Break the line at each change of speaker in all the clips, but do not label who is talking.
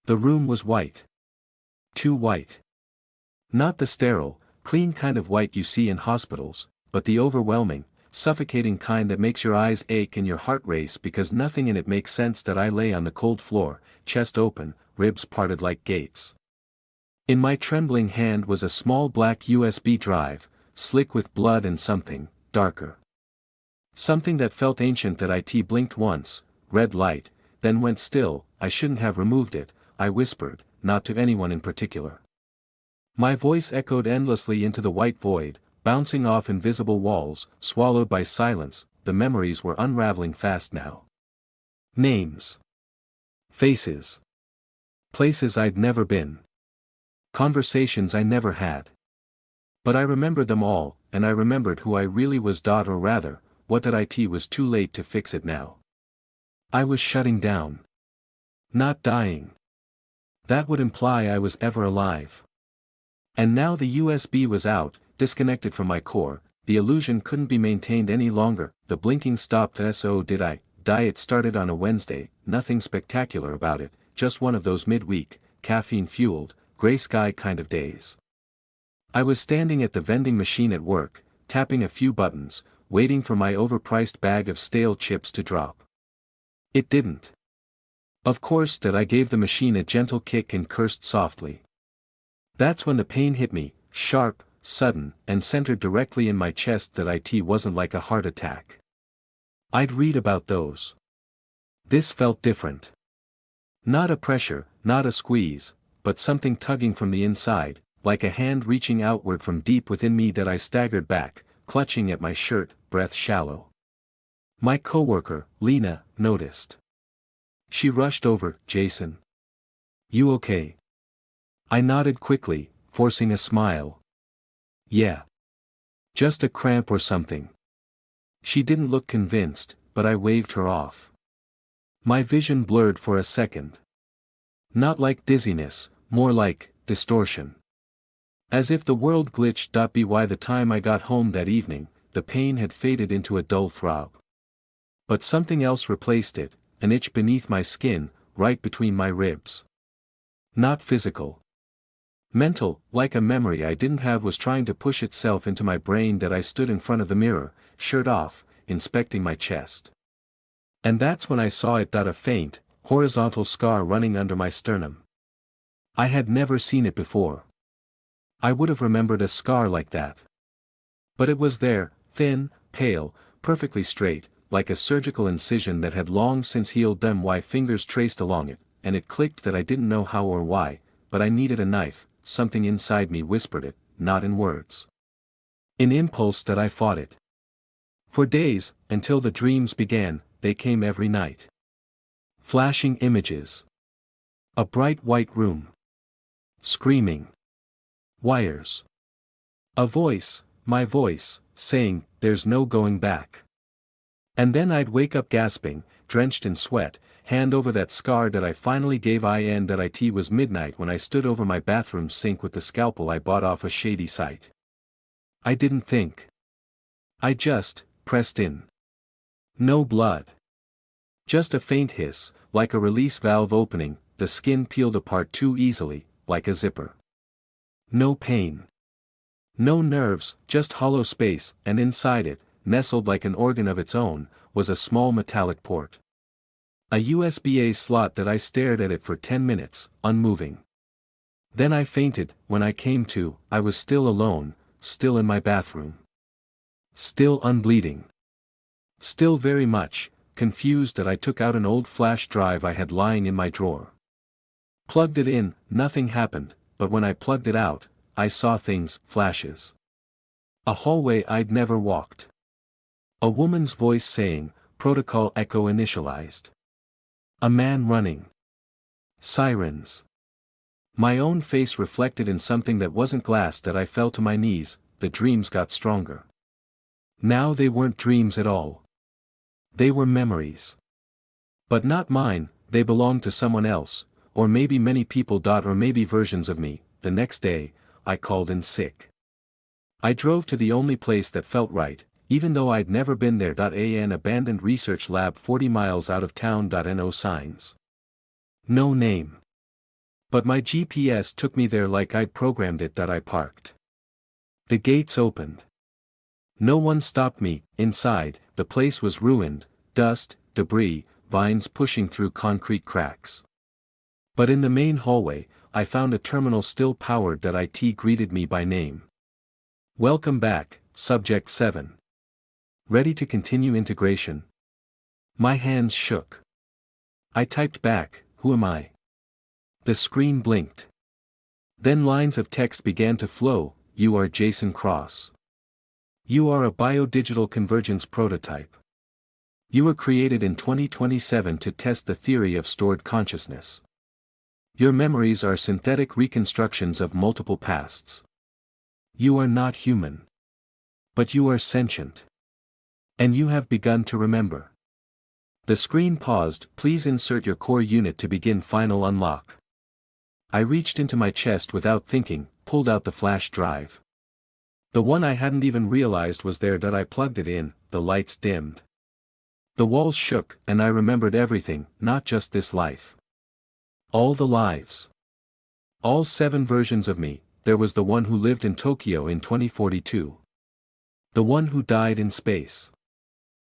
The room was white. Too white. Not the sterile, clean kind of white you see in hospitals, but the overwhelming, suffocating kind that makes your eyes ache and your heart race because nothing in it makes sense. That I lay on the cold floor, chest open, ribs parted like gates. In my trembling hand was a small black USB drive, slick with blood and something, darker. Something that felt ancient. That IT blinked once, red light, then went still. I shouldn't have removed it, I whispered, not to anyone in particular. My voice echoed endlessly into the white void, bouncing off invisible walls, swallowed by silence. The memories were unraveling fast now. Names. Faces. Places I'd never been. Conversations I never had. But I remembered them all, and I remembered who I really was. Or rather, what that it was too late to fix it now. I was shutting down. Not dying. That would imply I was ever alive. And now the USB was out, disconnected from my core. The illusion couldn't be maintained any longer. The blinking stopped. So did I die? It started on a Wednesday, nothing spectacular about it, just one of those midweek, caffeine-fueled, gray sky kind of days. I was standing at the vending machine at work, tapping a few buttons, waiting for my overpriced bag of stale chips to drop. It didn't. Of course that I gave the machine a gentle kick and cursed softly. That's when the pain hit me, sharp, sudden, and centered directly in my chest. That it wasn't like a heart attack. I'd read about those. This felt different. Not a pressure, not a squeeze, but something tugging from the inside, like a hand reaching outward from deep within me. That I staggered back, clutching at my shirt, breath shallow. My coworker, Lena, noticed. She rushed over. Jason. You okay? I nodded quickly, forcing a smile. Yeah. Just a cramp or something. She didn't look convinced, but I waved her off. My vision blurred for a second. Not like dizziness, more like distortion. As if the world glitched. By the time I got home that evening, the pain had faded into a dull throb. But something else replaced it, an itch beneath my skin, right between my ribs. Not physical. Mental, like a memory I didn't have was trying to push itself into my brain. That I stood in front of the mirror, shirt off, inspecting my chest. And that's when I saw it. A faint, horizontal scar running under my sternum. I had never seen it before. I would have remembered a scar like that. But it was there, thin, pale, perfectly straight, like a surgical incision that had long since healed. My fingers traced along it, and it clicked. That I didn't know how or why, but I needed a knife. Something inside me whispered it, not in words. In impulse. That I fought it. For days, until the dreams began. They came every night. Flashing images. A bright white room. Screaming. Wires. A voice, my voice, saying, there's no going back. And then I'd wake up gasping, drenched in sweat, hand over that scar. That I finally gave in. That it was midnight when I stood over my bathroom sink with the scalpel I bought off a shady site. I didn't think. I just pressed in. No blood. Just a faint hiss, like a release valve opening. The skin peeled apart too easily, like a zipper. No pain. No nerves, just hollow space, and inside it, nestled like an organ of its own, was a small metallic port. A USB-A slot. That I stared at it for 10 minutes, unmoving. Then I fainted. When I came to, I was still alone, still in my bathroom. Still unbleeding. Still very much confused. That I took out an old flash drive I had lying in my drawer. Plugged it in, nothing happened, but when I plugged it out, I saw things, flashes. A hallway I'd never walked. A woman's voice saying, protocol echo initialized. A man running. Sirens. My own face reflected in something that wasn't glass. That I fell to my knees. The dreams got stronger. Now they weren't dreams at all. They were memories. But not mine. They belonged to someone else, or maybe many people. Or maybe versions of me. The next day, I called in sick. I drove to the only place that felt right, even though I'd never been there. An abandoned research lab 40 miles out of town. No signs. No name. But my GPS took me there like I'd programmed it that I parked. The gates opened. No one stopped me. Inside, the place was ruined, dust, debris, vines pushing through concrete cracks. But in the main hallway, I found a terminal still powered that IT greeted me by name. Welcome back, Subject 7. Ready to continue integration? My hands shook. I typed back, who am I? The screen blinked. Then lines of text began to flow, you are Jason Cross. You are a biodigital convergence prototype. You were created in 2027 to test the theory of stored consciousness. Your memories are synthetic reconstructions of multiple pasts. You are not human. But you are sentient. And you have begun to remember. The screen paused. Please insert your core unit to begin final unlock. I reached into my chest without thinking, pulled out the flash drive. The one I hadn't even realized was there that I plugged it in, the lights dimmed. The walls shook, and I remembered everything, not just this life. All the lives. All 7 versions of me. There was the one who lived in Tokyo in 2042. The one who died in space.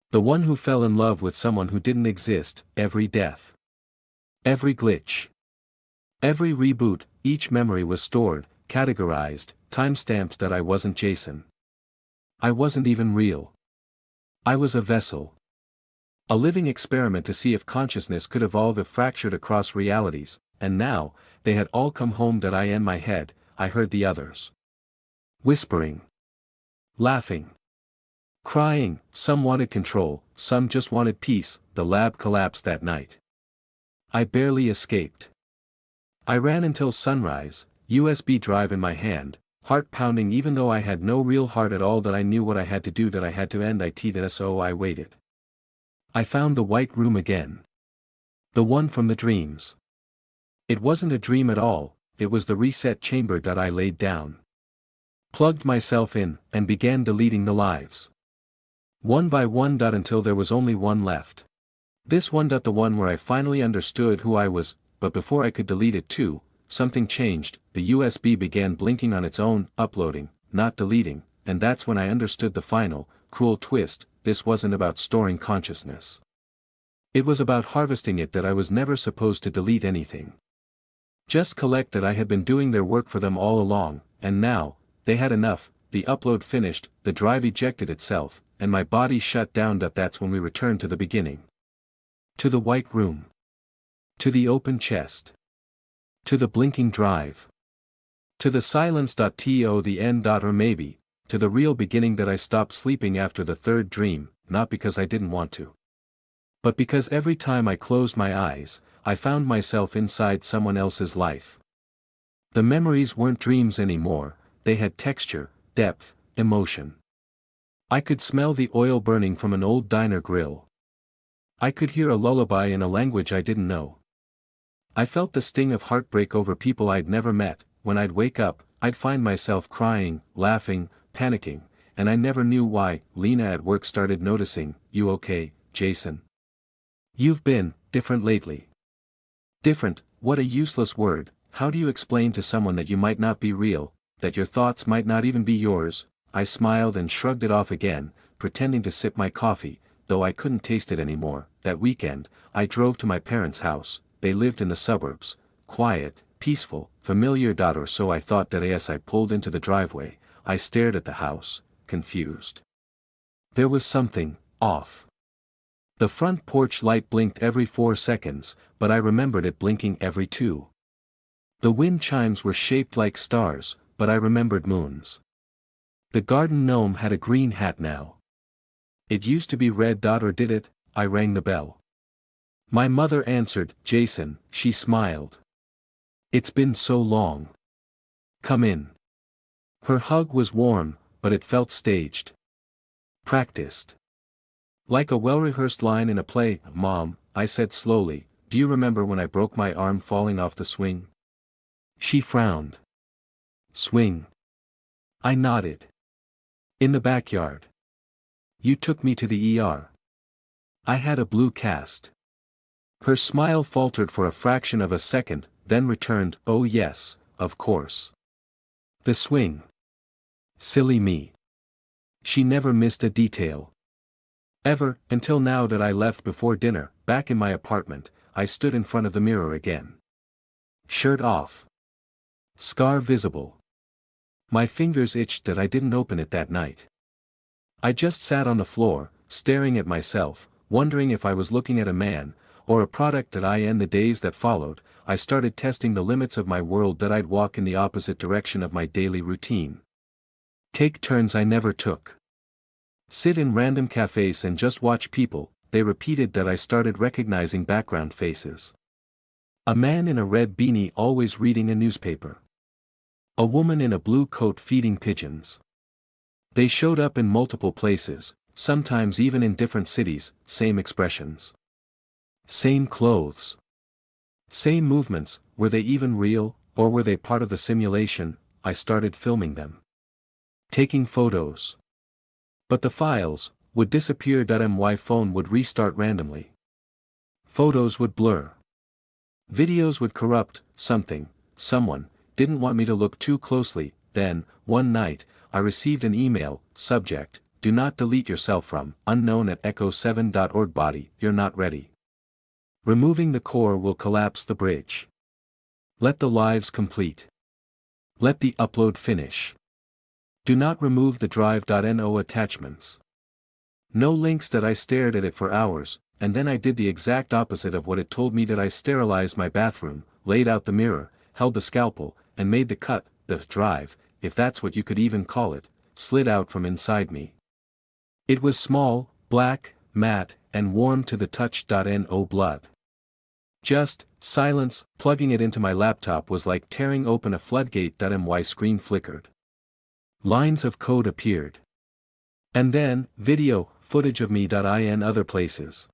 The one who fell in love with someone who didn't exist, every death. Every glitch. Every reboot, each memory was stored, categorized, time-stamped that I wasn't Jason. I wasn't even real. I was a vessel. A living experiment to see if consciousness could evolve if fractured across realities, and now, they had all come home that I in my head, I heard the others. Whispering. Laughing. Crying, some wanted control, some just wanted peace. The lab collapsed that night. I barely escaped. I ran until sunrise, USB drive in my hand, heart pounding even though I had no real heart at all that I knew what I had to do that I had to end it so I waited. I found the white room again. The one from the dreams. It wasn't a dream at all, it was the reset chamber that I laid down. Plugged myself in, and began deleting the lives. One by one. Until there was only one left. This one. The one where I finally understood who I was, but before I could delete it too, something changed. The USB began blinking on its own, uploading, not deleting, and that's when I understood the final, cruel twist. This wasn't about storing consciousness. It was about harvesting it. That I was never supposed to delete anything. Just collect that I had been doing their work for them all along, and now, they had enough. The upload finished, the drive ejected itself, and my body shut down. That's when we returned to the beginning. To the white room. To the open chest. To the blinking drive. To the silence. To the end. Or maybe, to the real beginning. That I stopped sleeping after the third dream, not because I didn't want to. But because every time I closed my eyes, I found myself inside someone else's life. The memories weren't dreams anymore, they had texture, depth, emotion. I could smell the oil burning from an old diner grill. I could hear a lullaby in a language I didn't know. I felt the sting of heartbreak over people I'd never met. When I'd wake up, I'd find myself crying, laughing, panicking, and I never knew why. Lena at work started noticing, "You okay, Jason? You've been different lately." Different, what a useless word. How do you explain to someone that you might not be real, that your thoughts might not even be yours? I smiled and shrugged it off again, pretending to sip my coffee, though I couldn't taste it anymore. That weekend, I drove to my parents' house. They lived in the suburbs, quiet, peaceful, familiar. Or so I thought. That as I pulled into the driveway, I stared at the house, confused. There was something off. The front porch light blinked every 4 seconds, but I remembered it blinking every 2. The wind chimes were shaped like stars, but I remembered moons. The garden gnome had a green hat now. It used to be red. Or did it? I rang the bell. My mother answered. "Jason," she smiled. "It's been so long. Come in." Her hug was warm, but it felt staged. Practiced. Like a well-rehearsed line in a play. "Mom," I said slowly, "do you remember when I broke my arm falling off the swing?" She frowned. "Swing?" I nodded. "In the backyard. You took me to the ER. I had a blue cast." Her smile faltered for a fraction of a second, then returned, oh yes, of course. The swing. Silly me. She never missed a detail. Ever, until now that I left before dinner, back in my apartment, I stood in front of the mirror again. Shirt off. Scar visible. My fingers itched that I didn't open it that night. I just sat on the floor, staring at myself, wondering if I was looking at a man, or a product that in the days that followed, I started testing the limits of my world that I'd walk in the opposite direction of my daily routine. Take turns I never took. Sit in random cafes and just watch people, they repeated that I started recognizing background faces. A man in a red beanie always reading a newspaper. A woman in a blue coat feeding pigeons. They showed up in multiple places, sometimes even in different cities, same expressions. Same clothes. Same movements, were they even real, or were they part of the simulation? I started filming them. Taking photos. But the files would disappear. My phone would restart randomly. Photos would blur. Videos would corrupt. Someone, didn't want me to look too closely. Then, one night, I received an email, subject, do not delete yourself from, unknown at echo7.org body, you're not ready. Removing the core will collapse the bridge. Let the lives complete. Let the upload finish. Do not remove the drive.no attachments. No links. That I stared at it for hours, and then I did the exact opposite of what it told me. That I sterilized my bathroom, laid out the mirror, held the scalpel, and made the cut. The drive, if that's what you could even call it, slid out from inside me. It was small, black, matte, and warm to the touch. No blood. Just silence. Plugging it into my laptop was like tearing open a floodgate. My screen flickered. Lines of code appeared. And then, video, footage of me. In other places.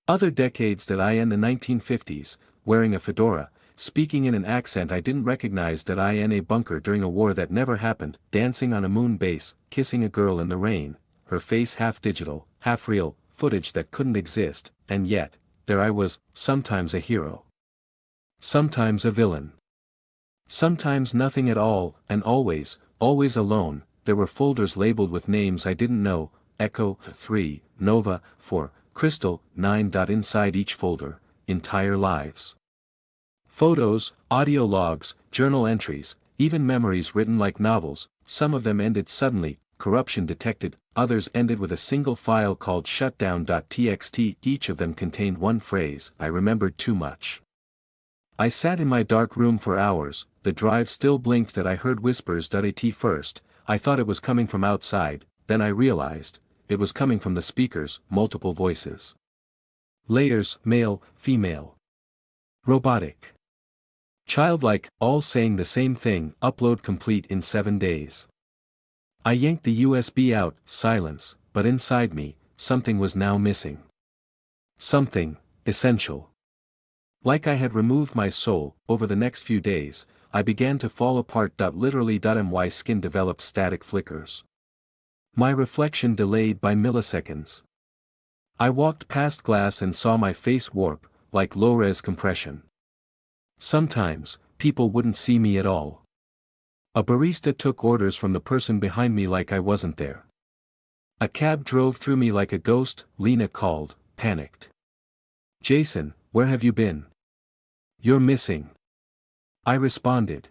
Other decades. In the 1950s, wearing a fedora, speaking in an accent I didn't recognize. In a bunker during a war that never happened, dancing on a moon base, kissing a girl in the rain, her face half digital, half real, footage that couldn't exist, and yet, there I was, sometimes a hero. Sometimes a villain. Sometimes nothing at all, and always alone. There were folders labeled with names I didn't know, Echo 3, Nova 4, Crystal 9. Inside each folder, entire lives. Photos, audio logs, journal entries, even memories written like novels. Some of them ended suddenly, corruption detected, others ended with a single file called shutdown.txt. Each of them contained one phrase, I remembered too much. I sat in my dark room for hours, the drive still blinked. I heard whispers. At first, I thought it was coming from outside, then I realized, it was coming from the speakers, multiple voices. Layers, male, female. Robotic. Childlike, all saying the same thing, upload complete in 7 days. I yanked the USB out, silence, but inside me, something was now missing. Something, essential. Like I had removed my soul. Over the next few days, I began to fall apart. Literally. My skin developed static flickers. My reflection delayed by milliseconds. I walked past glass and saw my face warp, like low-res compression. Sometimes, people wouldn't see me at all. A barista took orders from the person behind me like I wasn't there. A cab drove through me like a ghost. Lena called, panicked. Jason, where have you been? You're missing. I responded.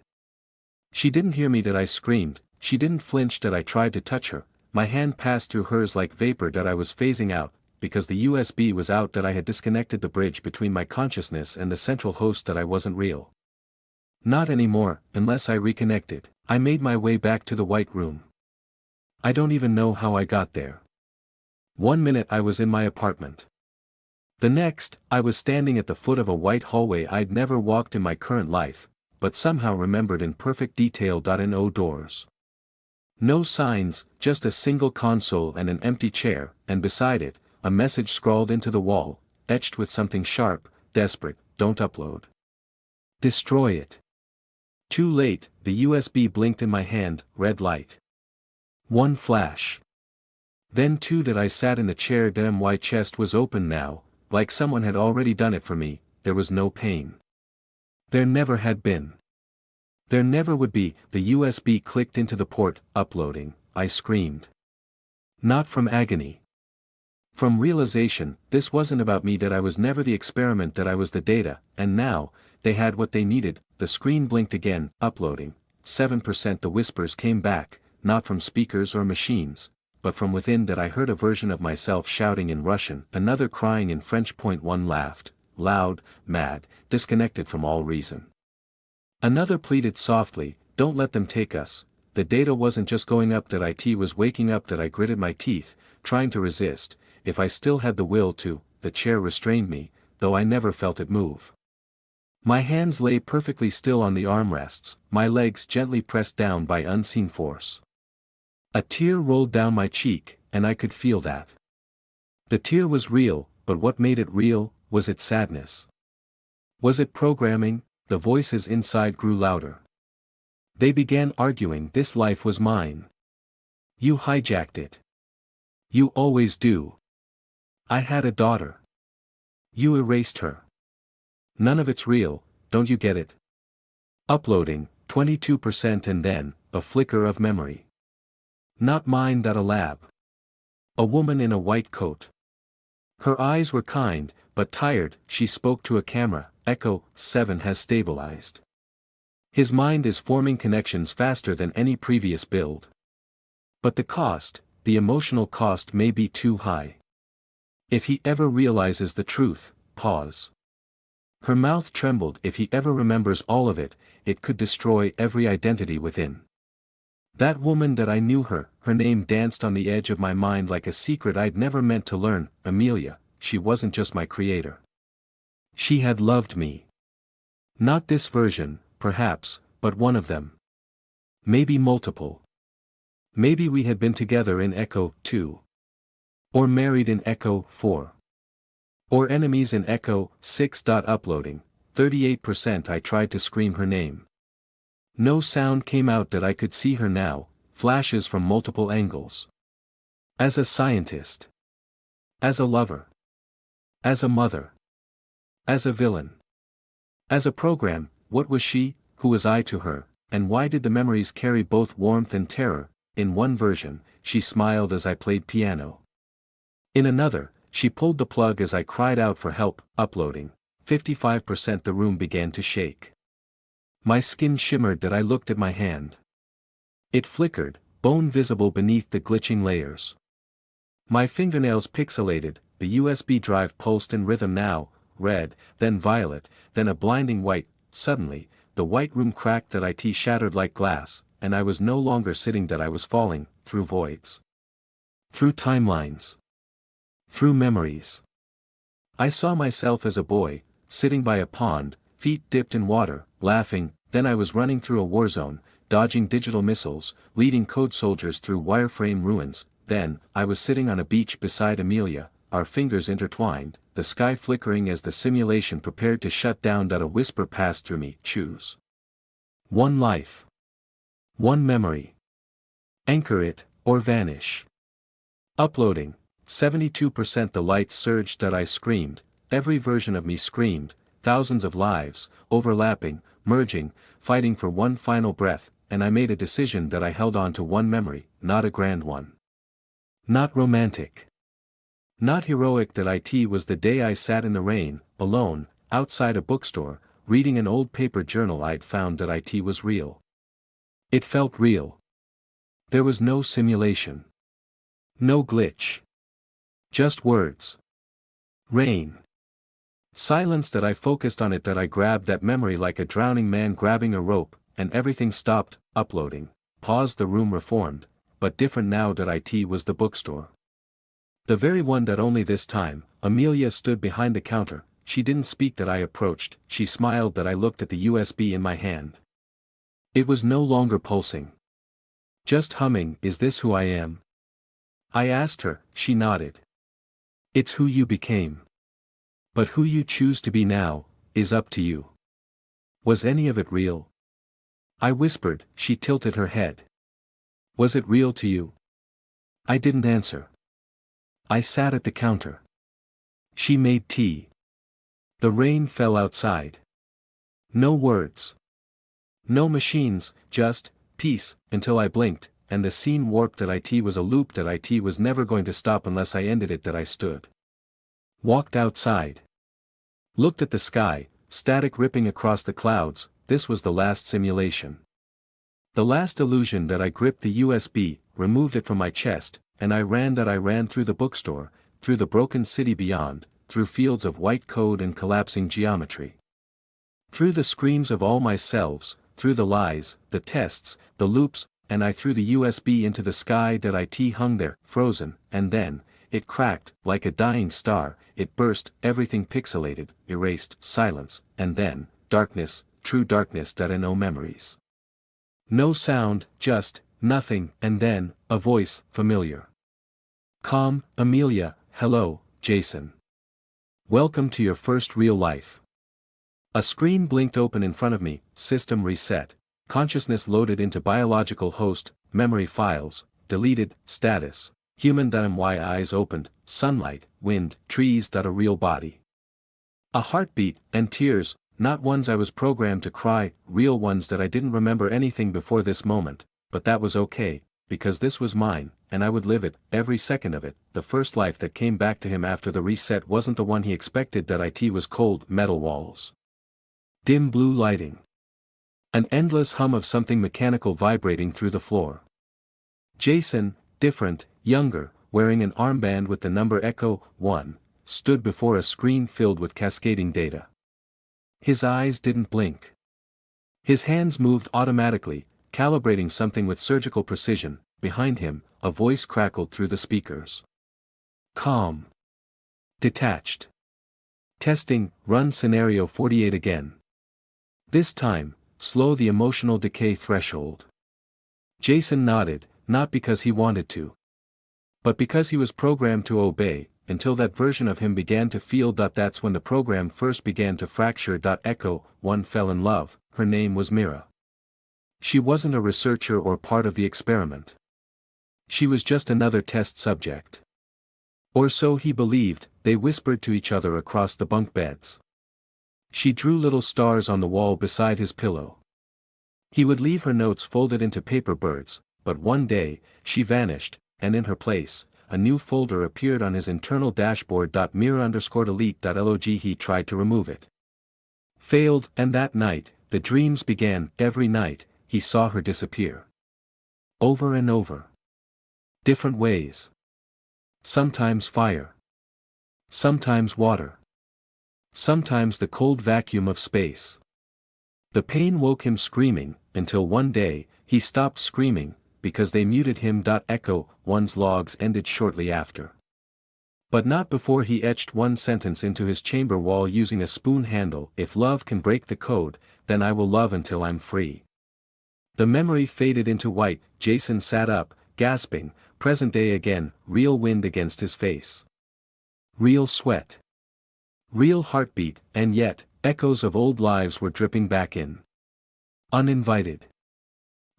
She didn't hear me. I screamed. She didn't flinch. I tried to touch her. My hand passed through hers like vapor. I was phasing out, because the USB was out. I had disconnected the bridge between my consciousness and the central host. I wasn't real. Not anymore, unless I reconnected. I made my way back to the white room. I don't even know how I got there. 1 minute I was in my apartment. The next, I was standing at the foot of a white hallway I'd never walked in my current life, but somehow remembered in perfect detail. No doors. No signs, just a single console and an empty chair, and beside it, a message scrawled into the wall, etched with something sharp, desperate, don't upload. Destroy it. Too late. The USB blinked in my hand, red light. One flash. Then two. I sat in the chair. My chest was open now, like someone had already done it for me. There was no pain. There never had been. There never would be. The USB clicked into the port. Uploading, I screamed. Not from agony. From realization, this wasn't about me, that I was never the experiment, that I was the data, and now, they had what they needed. The screen blinked again. Uploading, 7%. The whispers came back, not from speakers or machines, but from within. That I heard a version of myself shouting in Russian, another crying in French. One laughed, loud, mad, disconnected from all reason. Another pleaded softly, don't let them take us. The data wasn't just going up, that IT was waking up. That I gritted my teeth, trying to resist. If I still had the will to. The chair restrained me, though I never felt it move. My hands lay perfectly still on the armrests, my legs gently pressed down by unseen force. A tear rolled down my cheek, and I could feel that. The tear was real, but what made it real, was its sadness. Was it programming? The voices inside grew louder. They began arguing. This life was mine. You hijacked it. You always do. I had a daughter. You erased her. None of it's real, don't you get it? Uploading, 22%. And then, a flicker of memory. Not mine. That a lab. A woman in a white coat. Her eyes were kind, but tired. She spoke to a camera. Echo, 7 has stabilized. His mind is forming connections faster than any previous build. But the cost, the emotional cost, may be too high. If he ever realizes the truth, pause. Her mouth trembled. If he ever remembers all of it, it could destroy every identity within. That woman, that I knew her name danced on the edge of my mind like a secret I'd never meant to learn. Amelia, she wasn't just my creator. She had loved me. Not this version, perhaps, but one of them. Maybe multiple. Maybe we had been together in Echo 2. Or married in Echo 4. Or enemies in Echo 6. Uploading, 38%. I tried to scream her name. No sound came out. That I could see her now, flashes from multiple angles. As a scientist. As a lover. As a mother. As a villain. As a program. What was she? Who was I to her? And why did the memories carry both warmth and terror? In one version, she smiled as I played piano. In another, she pulled the plug as I cried out for help. Uploading, 55%. The room began to shake. My skin shimmered. That I looked at my hand. It flickered, bone visible beneath the glitching layers. My fingernails pixelated. The USB drive pulsed in rhythm, now red, then violet, then a blinding white. Suddenly, the white room cracked. That IT shattered like glass, and I was no longer sitting. That I was falling, through voids. Through timelines. Through memories. I saw myself as a boy, sitting by a pond, feet dipped in water, laughing. Then I was running through a war zone, dodging digital missiles, leading code soldiers through wireframe ruins. Then, I was sitting on a beach beside Amelia, our fingers intertwined, the sky flickering as the simulation prepared to shut down. A whisper passed through me. Choose. One life. One memory. Anchor it, or vanish. Uploading, 72%. The lights surged. I screamed. Every version of me screamed. Thousands of lives, overlapping, merging, fighting for one final breath. And I made a decision. That I held on to one memory, not a grand one. Not romantic. Not heroic. That IT was the day I sat in the rain, alone, outside a bookstore, reading an old paper journal I'd found. That IT was real. It felt real. There was no simulation. No glitch. Just words. Rain. Silence. That I focused on it. That I grabbed that memory like a drowning man grabbing a rope, and everything stopped. Uploading, paused. The room reformed, but different now. That IT was the bookstore. The very one. That only this time, Amelia stood behind the counter. She didn't speak. That I approached. She smiled. That I looked at the USB in my hand. It was no longer pulsing. Just humming. Is this who I am? I asked her. She nodded. It's who you became. But who you choose to be now, is up to you. Was any of it real? I whispered. She tilted her head. Was it real to you? I didn't answer. I sat at the counter. She made tea. The rain fell outside. No words. No machines, just peace, until I blinked, and the scene warped that it was a loop that it was never going to stop unless I ended it that I stood. Walked outside. Looked at the sky, static ripping across the clouds. This was the last simulation. The last illusion that I gripped the USB, removed it from my chest, and I ran through the bookstore, through the broken city beyond, through fields of white code and collapsing geometry. Through the screams of all my selves, through the lies, the tests, the loops, and I threw the USB into the sky that it hung there, frozen, and then, it cracked, like a dying star, it burst, everything pixelated, erased, silence, and then, darkness, true darkness that no memories. No sound, just, nothing, and then, a voice, familiar. Calm, Amelia, hello, Jason. Welcome to your first real life. A screen blinked open in front of me, system reset, consciousness loaded into biological host, memory files, deleted, status, human.my eyes opened, sunlight, wind, trees. A real body. A heartbeat, and tears, not ones I was programmed to cry, real ones that I didn't remember anything before this moment, but that was okay, because this was mine, and I would live it, every second of it. The first life that came back to him after the reset wasn't the one he expected. It was cold, metal walls. Dim blue lighting. An endless hum of something mechanical vibrating through the floor. Jason, different, younger, wearing an armband with the number Echo 1, stood before a screen filled with cascading data. His eyes didn't blink. His hands moved automatically, calibrating something with surgical precision. Behind him, a voice crackled through the speakers. Calm. Detached. Testing, run scenario 48 again. This time, slow the emotional decay threshold. Jason nodded, not because he wanted to, but because he was programmed to obey, until that version of him began to feel. That's when the program first began to fracture. Echo 1 fell in love. Her name was Mira. She wasn't a researcher or part of the experiment. She was just another test subject. Or so he believed. They whispered to each other across the bunk beds. She drew little stars on the wall beside his pillow. He would leave her notes folded into paper birds, but one day, she vanished, and in her place, a new folder appeared on his internal dashboard. Mira_delete.log. He tried to remove it. Failed, and that night, the dreams began. Every night, he saw her disappear. Over and over. Different ways. Sometimes fire. Sometimes water. Sometimes the cold vacuum of space. The pain woke him screaming, until one day, he stopped screaming, because they muted him. Echo 1's logs ended shortly after. But not before he etched one sentence into his chamber wall using a spoon handle. If love can break the code, then I will love until I'm free. The memory faded into white. Jason sat up, gasping, present day again, real wind against his face. Real sweat. Real heartbeat, and yet, echoes of old lives were dripping back in. Uninvited.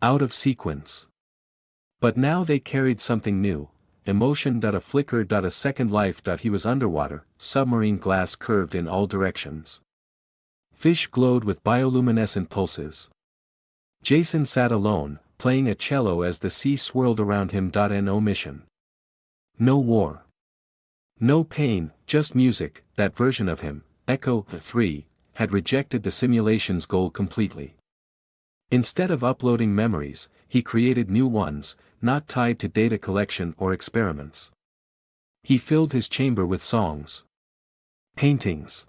Out of sequence. But now they carried something new, emotion. A flicker. A second life. He was underwater, submarine glass curved in all directions. Fish glowed with bioluminescent pulses. Jason sat alone, playing a cello as the sea swirled around him. No mission. No war. No pain, just music. That version of him, Echo 3, had rejected the simulation's goal completely. Instead of uploading memories, he created new ones, not tied to data collection or experiments. He filled his chamber with songs. Paintings.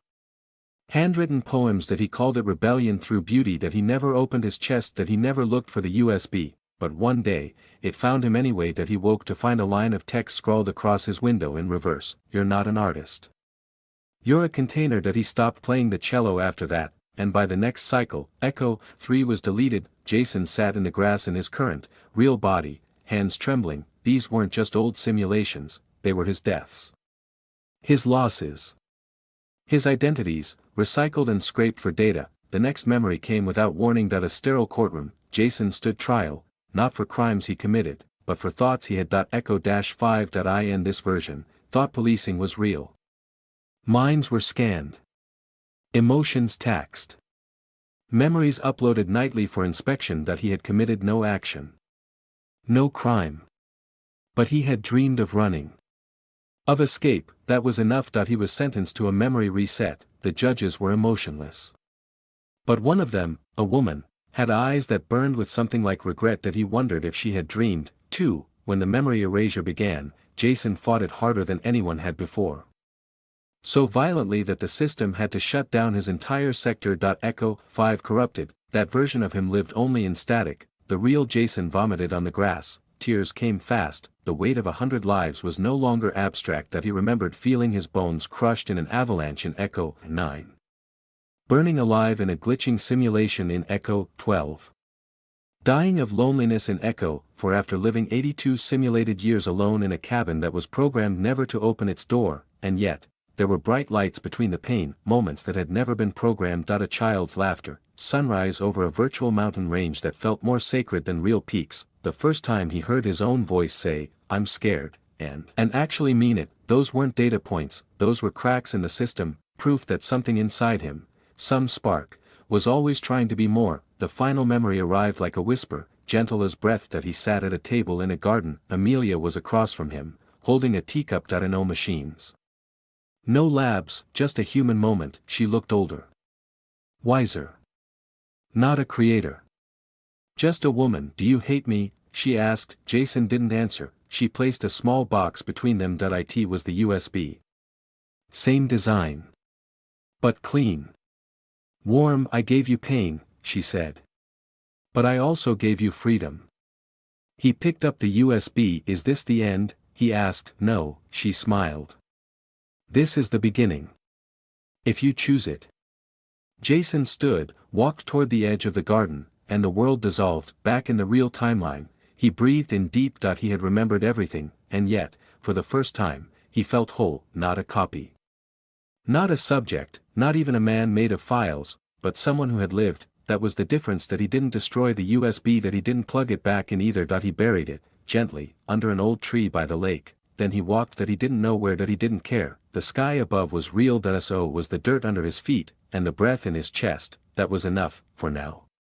Handwritten poems. He called it rebellion through beauty. He never opened his chest. He never looked for the USB, but one day, it found him anyway. He woke to find a line of text scrawled across his window in reverse: "You're not an artist. You're a container." He stopped playing the cello after that, and by the next cycle, Echo 3 was deleted. Jason sat in the grass in his current, real body, hands trembling. These weren't just old simulations, they were his deaths. His losses. His identities, recycled and scraped for data. The next memory came without warning. A sterile courtroom. Jason stood trial, not for crimes he committed, but for thoughts he had. Echo-5. In this version, thought policing was real. Minds were scanned. Emotions taxed. Memories uploaded nightly for inspection that he had committed no action. No crime. But he had dreamed of running. Of escape, that was enough. He was sentenced to a memory reset. The judges were emotionless. But one of them, a woman, had eyes that burned with something like regret that he wondered if she had dreamed, too. When the memory erasure began, Jason fought it harder than anyone had before. So violently that the system had to shut down his entire sector. Echo 5 corrupted, that version of him lived only in static. The real Jason vomited on the grass, tears came fast, the weight of 100 lives was no longer abstract. He remembered feeling his bones crushed in an avalanche in Echo 9. Burning alive in a glitching simulation in Echo 12. Dying of loneliness in Echo, for after living 82 simulated years alone in a cabin that was programmed never to open its door, and yet, there were bright lights between the pain moments that had never been programmed. A child's laughter, sunrise over a virtual mountain range that felt more sacred than real peaks, the first time he heard his own voice say, "I'm scared," and actually mean it. Those weren't data points, those were cracks in the system, proof that something inside him, some spark, was always trying to be more. The final memory arrived like a whisper, gentle as breath. He sat at a table in a garden. Amelia was across from him, holding a teacup. No machines. No labs, just a human moment. She looked older. Wiser. Not a creator. Just a woman. "Do you hate me?" she asked. Jason didn't answer. She placed a small box between them. It was the USB. Same design. But clean. Warm. "I gave you pain," she said. "But I also gave you freedom." He picked up the USB. "Is this the end?" he asked. "No," she smiled. "This is the beginning. If you choose it." Jason stood, walked toward the edge of the garden, and the world dissolved. Back in the real timeline, he breathed in deep. He had remembered everything, and yet, for the first time, he felt whole. Not a copy. Not a subject, not even a man made of files, but someone who had lived. That was the difference. He didn't destroy the USB. He didn't plug it back in either. He buried it, gently, under an old tree by the lake. Then he walked. He didn't know where. He didn't care. The sky above was real. So was the dirt under his feet, and the breath in his chest. That was enough, for now.